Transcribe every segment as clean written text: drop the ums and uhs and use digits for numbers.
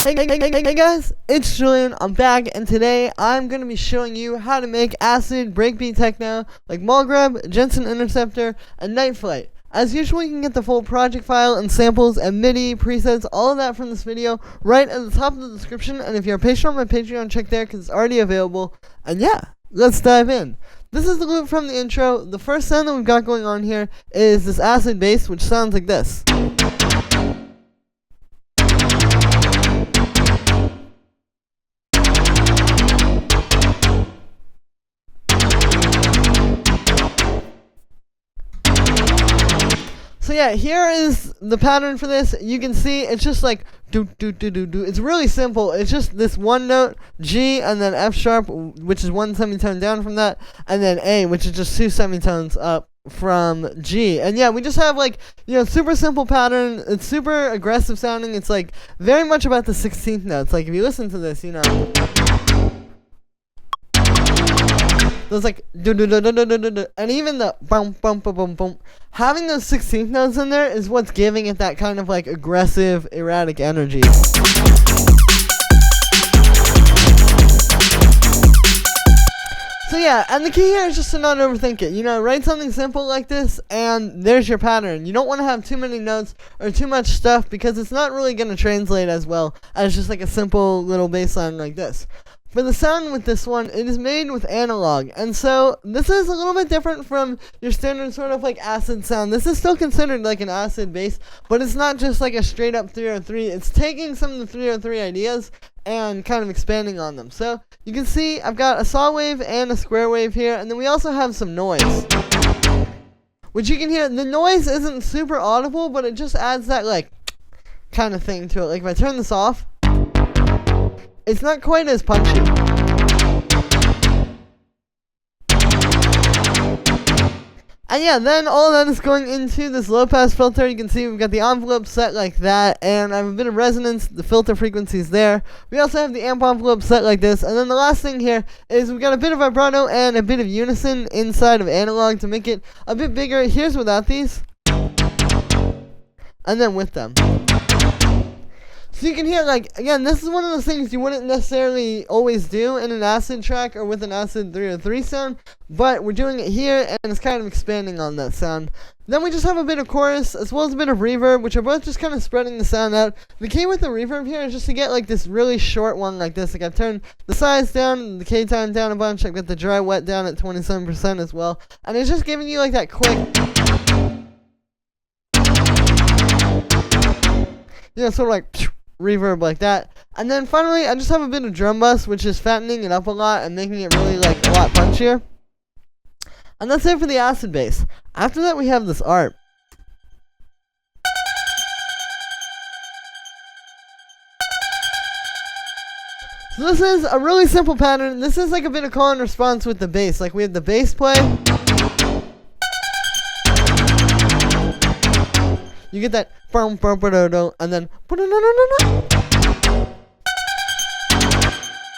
Hey guys, it's Julian, I'm back, and today I'm going to be showing you how to make acid breakbeat techno like Malgrab, Jensen Interceptor, and Fleit. As usual, you can get the full project file and samples and MIDI, presets, all of that from this video right at the top of the description, and if you're a patron on my Patreon, check there because it's already available. And yeah, let's dive in. This is the loop from the intro. The first sound that we've got going on here is this acid bass, which sounds like this. So yeah, here is the pattern for this. You can see it's just like do do do do do. It's really simple. It's just this one note G and then F sharp, which is one semitone down from that, and then A, which is just two semitones up from G. And yeah, we just have like, super simple pattern. It's super aggressive sounding. It's like very much about the 16th notes. Like if you listen to this, those like do do do do do do do, and even the bum bum bum bum bum. Having those 16th notes in there is what's giving it that kind of like aggressive, erratic energy. So yeah, and the key here is just to not overthink it. Write something simple like this, and there's your pattern. You don't want to have too many notes or too much stuff because it's not really going to translate as well as just like a simple little bass line like this. For the sound with this one, it is made with analog, and so this is a little bit different from your standard sort of like acid sound. This is still considered like an acid bass, but it's not just like a straight up 303. It's taking some of the 303 ideas and kind of expanding on them. So you can see I've got a saw wave and a square wave here, and then we also have some noise, which you can hear. The noise isn't super audible, but it just adds that like kind of thing to it. Like if I turn this off, it's not quite as punchy. And yeah, then all of that is going into this low pass filter. You can see we've got the envelope set like that, and I have a bit of resonance, the filter frequencies there. We also have the amp envelope set like this, and then the last thing here is we've got a bit of vibrato and a bit of unison inside of analog to make it a bit bigger. Here's without these, and then with them. So you can hear, like, again, this is one of those things you wouldn't necessarily always do in an acid track or with an acid 303 sound, but we're doing it here, and it's kind of expanding on that sound. Then we just have a bit of chorus, as well as a bit of reverb, which are both just kind of spreading the sound out. The key with the reverb here is just to get, like, this really short one like this. Like, I've turned the size down, the K time down a bunch, I've got the dry wet down at 27% as well, and it's just giving you, like, that quick, sort of like reverb like that. And then finally I just have a bit of drum bus, which is fattening it up a lot and making it really like a lot punchier. And that's it for the acid bass. After that we have this ARP. So this is a really simple pattern. This is like a bit of call and response with the bass. Like we have the bass play, you get that and then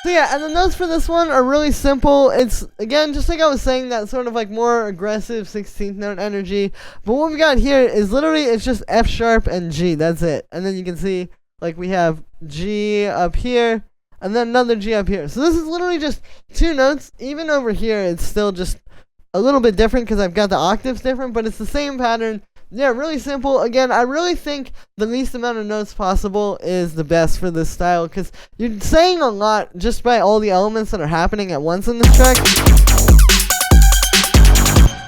so yeah, and the notes for this one are really simple. It's again just like I was saying, that sort of like more aggressive 16th note energy. But what we got here is literally it's just F sharp and G. That's it. And then you can see like we have G up here and then another G up here. So this is literally just two notes. Even over here it's still just a little bit different because I've got the octaves different, but it's the same pattern. Yeah, really simple. Again, I really think the least amount of notes possible is the best for this style because you're saying a lot just by all the elements that are happening at once in this track.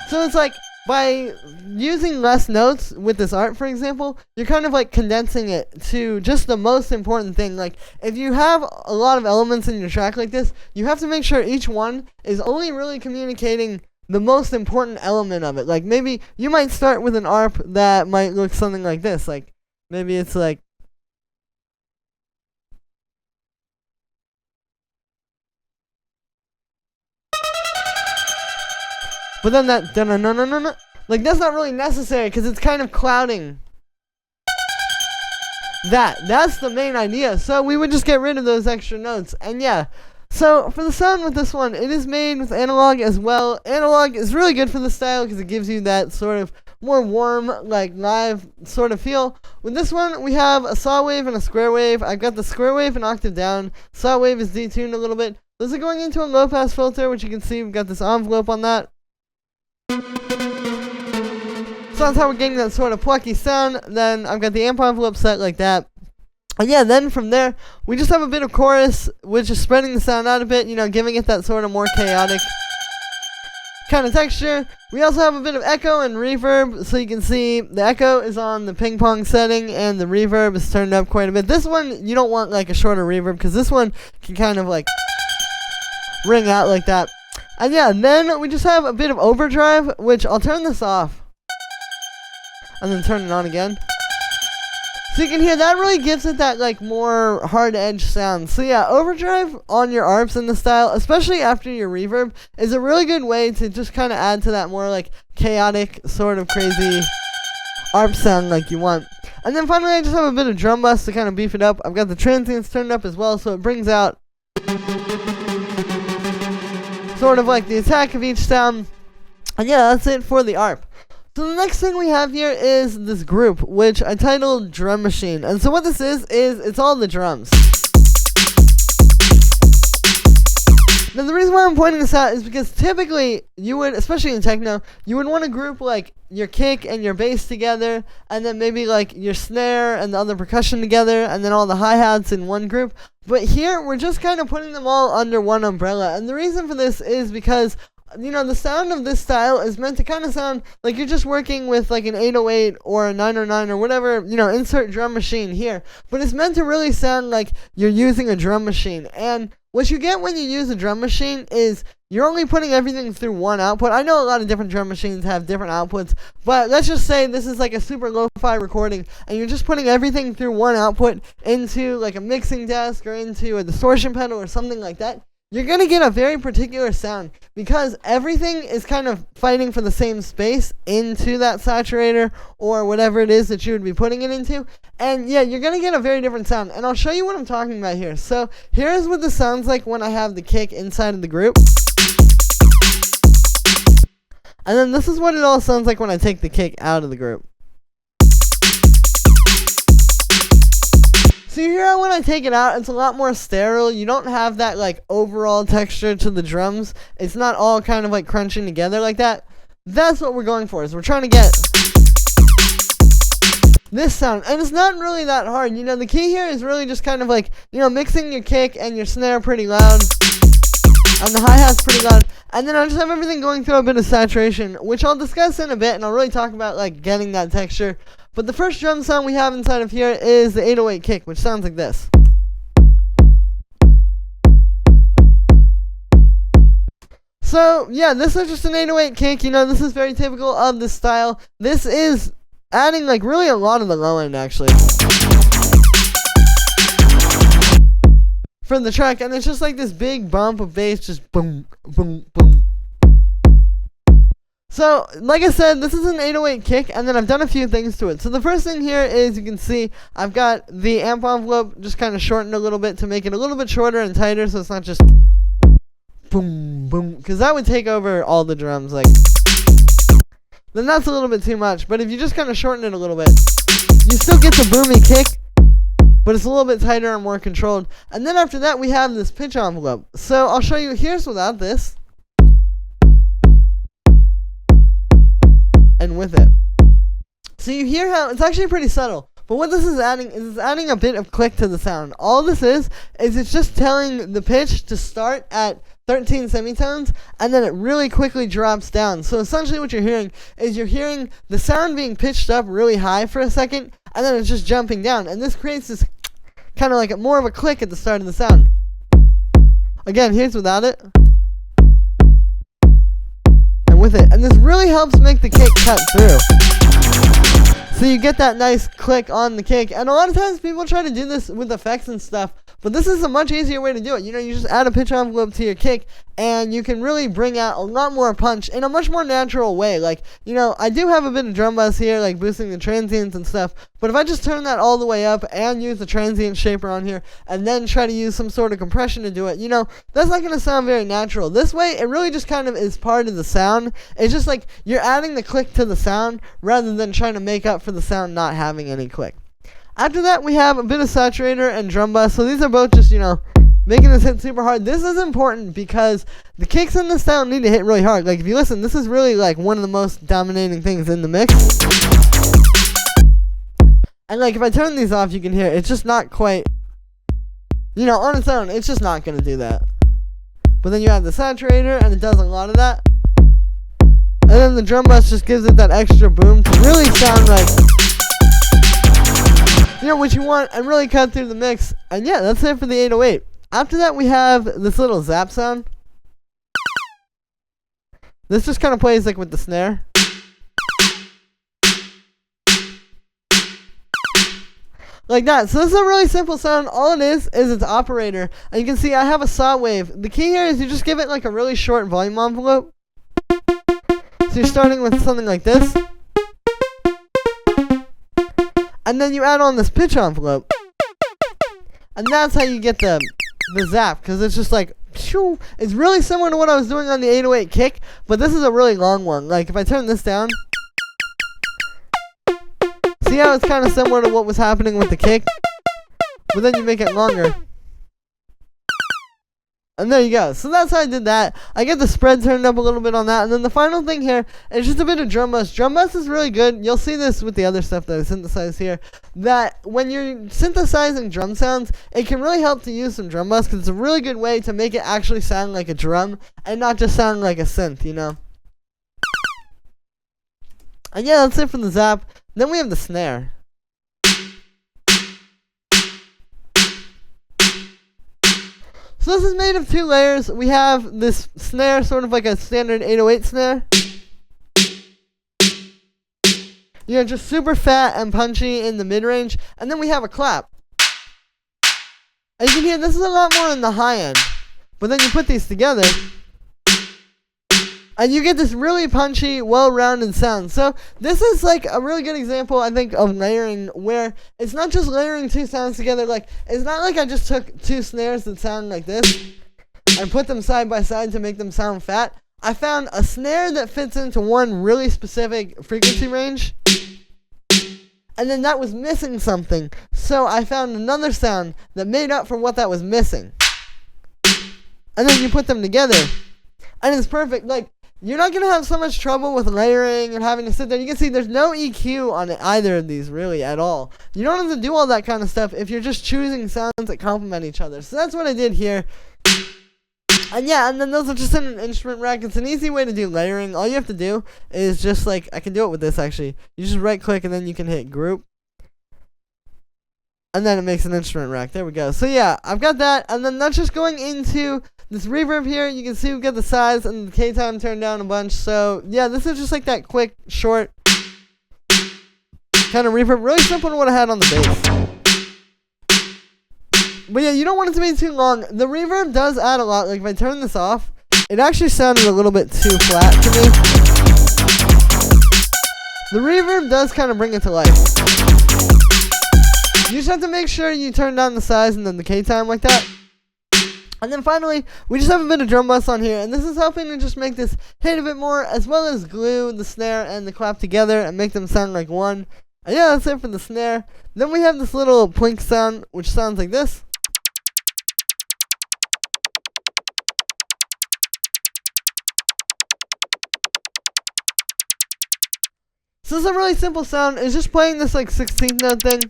So it's like by using less notes with this ARP, for example, you're kind of like condensing it to just the most important thing. Like if you have a lot of elements in your track like this, you have to make sure each one is only really communicating the most important element of it. Like maybe you might start with an ARP that might look something like this. Like maybe it's like, but then that no, like that's not really necessary because it's kind of clouding that. That's the main idea. So we would just get rid of those extra notes. And yeah, so for the sound with this one, it is made with analog as well. Analog is really good for the style because it gives you that sort of more warm, like live sort of feel. With this one, we have a saw wave and a square wave. I've got the square wave an octave down. Saw wave is detuned a little bit. Those are going into a low pass filter, which you can see we've got this envelope on that. So that's how we're getting that sort of plucky sound. Then I've got the amp envelope set like that. And yeah, then from there, we just have a bit of chorus, which is spreading the sound out a bit, you know, giving it that sort of more chaotic kind of texture. We also have a bit of echo and reverb, so you can see the echo is on the ping pong setting and the reverb is turned up quite a bit. This one, you don't want like a shorter reverb, because this one can kind of like ring out like that. And yeah, then we just have a bit of overdrive, which I'll turn this off and then turn it on again. So you can hear that really gives it that like more hard edge sound. So yeah, overdrive on your ARPs in the style, especially after your reverb, is a really good way to just kind of add to that more like chaotic sort of crazy ARP sound like you want. And then finally I just have a bit of drum bus to kind of beef it up. I've got the transients turned up as well, so it brings out sort of like the attack of each sound. And yeah, that's it for the ARP. So the next thing we have here is this group, which I titled Drum Machine. And so what this is it's all the drums. Now the reason why I'm pointing this out is because typically you would, especially in techno, you would want to group like your kick and your bass together, and then maybe like your snare and the other percussion together, and then all the hi-hats in one group. But here we're just kind of putting them all under one umbrella. And the reason for this is because, you know, the sound of this style is meant to kind of sound like you're just working with like an 808 or a 909 or whatever, you know, insert drum machine here. But it's meant to really sound like you're using a drum machine. And what you get when you use a drum machine is you're only putting everything through one output. I know a lot of different drum machines have different outputs, but let's just say this is like a super lo-fi recording and you're just putting everything through one output into like a mixing desk or into a distortion pedal or something like that. You're going to get a very particular sound because everything is kind of fighting for the same space into that saturator or whatever it is that you would be putting it into. And yeah, you're going to get a very different sound. And I'll show you what I'm talking about here. So here's what this sounds like when I have the kick inside of the group. And then this is what it all sounds like when I take the kick out of the group. So you hear how when I take it out, it's a lot more sterile. You don't have that like overall texture to the drums. It's not all kind of like crunching together like that. That's what we're going for, is we're trying to get this sound. And it's not really that hard. You know, the key here is really just kind of like, you know, mixing your kick and your snare pretty loud. And the hi-hat's pretty loud. And then I just have everything going through a bit of saturation, which I'll discuss in a bit, and I'll really talk about like getting that texture. But the first drum sound we have inside of here is the 808 kick, which sounds like this. So yeah, this is just an 808 kick. You know, this is very typical of this style. This is adding like really a lot of the low end actually from the track, and it's just like this big bump of bass, just boom, boom, boom. So, like I said, this is an 808 kick, and then I've done a few things to it. So the first thing here is, you can see, I've got the amp envelope just kind of shortened a little bit to make it a little bit shorter and tighter, so it's not just boom, boom, because that would take over all the drums, like, then that's a little bit too much. But if you just kind of shorten it a little bit, you still get the boomy kick, but it's a little bit tighter and more controlled. And then after that, we have this pitch envelope. So I'll show you, here's without this, and with it. So you hear how it's actually pretty subtle, but what this is adding is it's adding a bit of click to the sound. All this is it's just telling the pitch to start at 13 semitones, and then it really quickly drops down. So essentially what you're hearing is you're hearing the sound being pitched up really high for a second, and then it's just jumping down, and this creates this kind of like more of a click at the start of the sound. Again, here's without it, with it, and this really helps make the kick cut through. So you get that nice click on the kick. And a lot of times people try to do this with effects and stuff, but this is a much easier way to do it. You know, you just add a pitch envelope to your kick, and you can really bring out a lot more punch in a much more natural way. Like, you know, I do have a bit of drum bus here, like boosting the transients and stuff, but if I just turn that all the way up and use the transient shaper on here, and then try to use some sort of compression to do it, you know, that's not going to sound very natural. This way, it really just kind of is part of the sound. It's just like you're adding the click to the sound rather than trying to make up for the sound not having any click. After that, we have a bit of saturator and drum bus. So these are both just, you know, making this hit super hard. This is important because the kicks in this sound need to hit really hard. Like, if you listen, this is really, like, one of the most dominating things in the mix. And, like, if I turn these off, you can hear it's just not quite, you know, on its own, it's just not going to do that. But then you add the saturator, and it does a lot of that. And then the drum bus just gives it that extra boom to really sound like, you know, what you want, and really cut through the mix. And yeah, that's it for the 808. After that, we have this little zap sound. This just kind of plays like with the snare. Like that. So this is a really simple sound. All it is its operator. And you can see I have a saw wave. The key here is you just give it like a really short volume envelope. So you're starting with something like this. And then you add on this pitch envelope. And that's how you get the zap. Because it's just like, phew. It's really similar to what I was doing on the 808 kick. But this is a really long one. Like if I turn this down. See how it's kind of similar to what was happening with the kick? But then you make it longer. And there you go. So that's how I did that. I get the spread turned up a little bit on that. And then the final thing here is just a bit of drum bus. Drum bus is really good. You'll see this with the other stuff that I synthesize here. That when you're synthesizing drum sounds, it can really help to use some drum bus. Because it's a really good way to make it actually sound like a drum. And not just sound like a synth, you know. And yeah, that's it for the zap. Then we have the snare. So this is made of 2 layers. We have this snare, sort of like a standard 808 snare. You know, just super fat and punchy in the mid-range. And then we have a clap. And you can hear this is a lot more in the high end. But then you put these together, and you get this really punchy, well-rounded sound. So this is like a really good example, I think, of layering, where it's not just layering 2 sounds together. Like, it's not like I just took 2 snares that sound like this and put them side by side to make them sound fat. I found a snare that fits into one really specific frequency range, and then that was missing something. So I found another sound that made up for what that was missing. And then you put them together, and it's perfect. Like, you're not going to have so much trouble with layering and having to sit there. You can see there's no EQ on either of these really at all. You don't have to do all that kind of stuff if you're just choosing sounds that complement each other. So that's what I did here. And yeah, and then those are just in an instrument rack. It's an easy way to do layering. All you have to do is just like, I can do it with this actually. You just right click and then you can hit group. And then it makes an instrument rack. There we go. So yeah, I've got that. And then that's just going into this reverb here. You can see we've got the size and the K time turned down a bunch. So yeah, this is just like that quick, short kind of reverb. Really simple to what I had on the bass. But yeah, you don't want it to be too long. The reverb does add a lot. Like if I turn this off, it actually sounded a little bit too flat to me. The reverb does kind of bring it to life. You just have to make sure you turn down the size and then the K time like that. And then finally, we just have a bit of drum bus on here, and this is helping to just make this hit a bit more, as well as glue the snare and the clap together and make them sound like one. And yeah, that's it for the snare. Then we have this little plink sound, which sounds like this. So this is a really simple sound. It's just playing this like 16th note thing.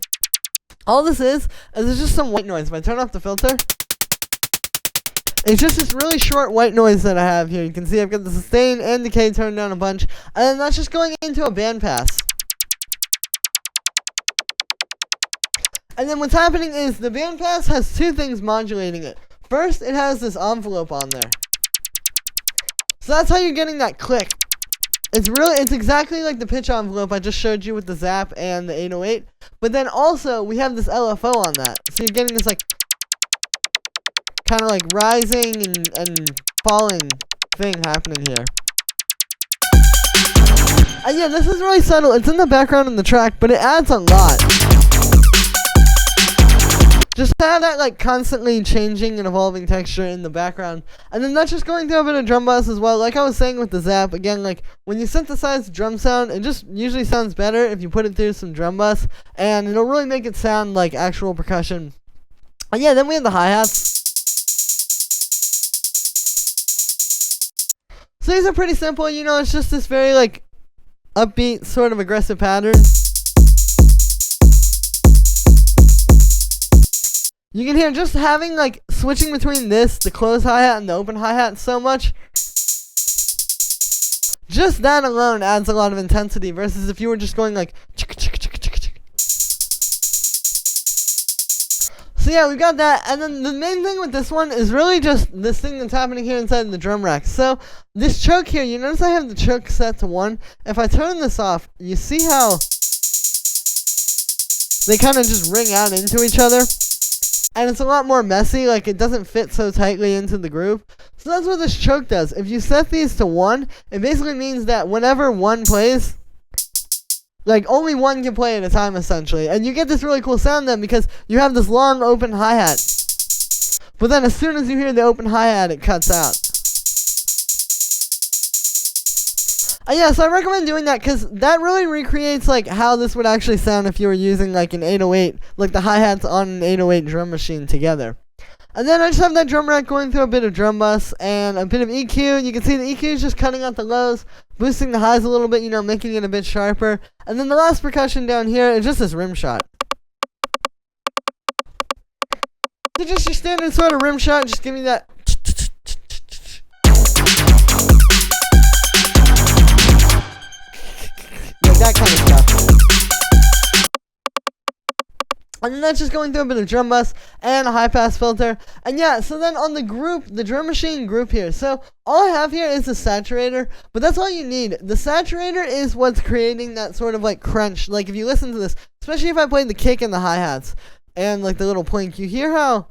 All this is it's just some white noise. If I turn off the filter, it's just this really short white noise that I have here. You can see I've got the sustain and decay turned down a bunch. And then that's just going into a bandpass. And then what's happening is the bandpass has 2 things modulating it. First, it has this envelope on there. So that's how you're getting that click. It's exactly like the pitch envelope I just showed you with the zap and the 808. But then also we have this LFO on that, so you're getting this like kind of like rising and falling thing happening here. And yeah, this is really subtle. It's in the background in the track, but it adds a lot. Just to have that like constantly changing and evolving texture in the background. And then that's just going through a bit of drum bass as well. Like I was saying with the zap, again, like when you synthesize the drum sound, it just usually sounds better if you put it through some drum bass. And it'll really make it sound like actual percussion. And yeah, then we have the hi-hats. So these are pretty simple, you know, it's just this very like upbeat sort of aggressive pattern. You can hear just having like switching between this, the closed hi-hat and the open hi-hat so much. Just that alone adds a lot of intensity versus if you were just going like chicka chicka chicka chicka chicka. So yeah, we got that, and then the main thing with this one is really just this thing that's happening here inside the drum rack. So this choke here, you notice I have the choke set to 1. If I turn this off, you see how they kind of just ring out into each other. And it's a lot more messy, like it doesn't fit so tightly into the groove. So that's what this choke does. If you set these to 1, it basically means that whenever one plays, like only one can play at a time essentially. And you get this really cool sound then because you have this long open hi-hat. But then as soon as you hear the open hi-hat, it cuts out. Yeah, so I recommend doing that because that really recreates like how this would actually sound if you were using like an 808, like the hi-hats on an 808 drum machine together. And then I just have that drum rack going through a bit of drum bus and a bit of EQ. You can see the EQ is just cutting out the lows, boosting the highs a little bit, you know, making it a bit sharper. And then the last percussion down here is just this rim shot. So just your standard sort of rim shot, just give me that. That kind of stuff. And then that's just going through a bit of drum bus and a high pass filter. And yeah, so then on the group, the drum machine group here. So all I have here is the saturator, but that's all you need. The saturator is what's creating that sort of like crunch. Like if you listen to this, especially if I played the kick and the hi-hats and like the little plink, you hear how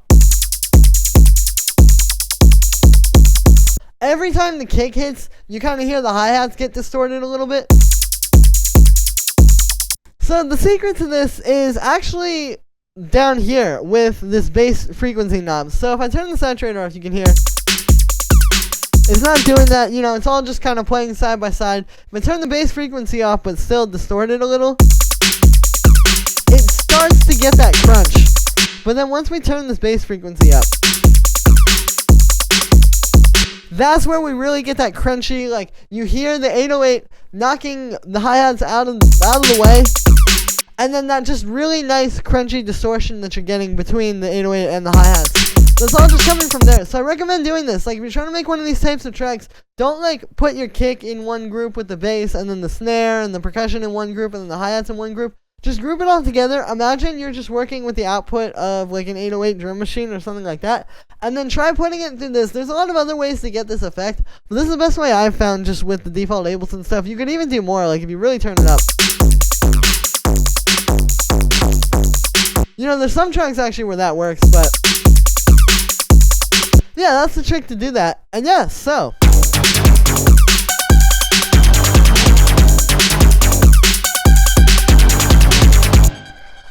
every time the kick hits, you kind of hear the hi-hats get distorted a little bit. So the secret to this is actually down here with this bass frequency knob. So if I turn the saturator off, you can hear it's not doing that, you know, it's all just kind of playing side by side. If I turn the bass frequency off but still distorted a little, it starts to get that crunch. But then once we turn this bass frequency up, that's where we really get that crunchy, like you hear the 808 knocking the hi-hats out of the way. And then that just really nice crunchy distortion that you're getting between the 808 and the hi-hats. That's all just coming from there. So I recommend doing this. Like if you're trying to make one of these types of tracks, don't like put your kick in one group with the bass and then the snare and the percussion in one group and then the hi-hats in one group. Just group it all together. Imagine you're just working with the output of like an 808 drum machine or something like that. And then try putting it through this. There's a lot of other ways to get this effect, but this is the best way I've found just with the default Ableton stuff. You could even do more, like if you really turn it up. You know, there's some tracks actually where that works, but yeah, that's the trick to do that. And yeah, so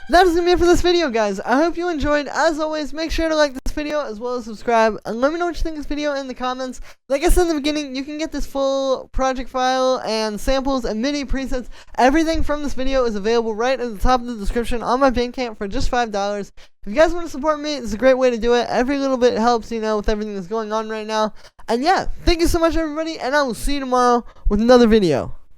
that is going to be it for this video, guys. I hope you enjoyed. As always, make sure to like this video as well as subscribe. And let me know what you think of this video in the comments. Like I said in the beginning, you can get this full project file and samples and MIDI presets. Everything from this video is available right at the top of the description on my Bandcamp for just $5. If you guys want to support me, it's a great way to do it. Every little bit helps, you know, with everything that's going on right now. And yeah, thank you so much, everybody. And I will see you tomorrow with another video.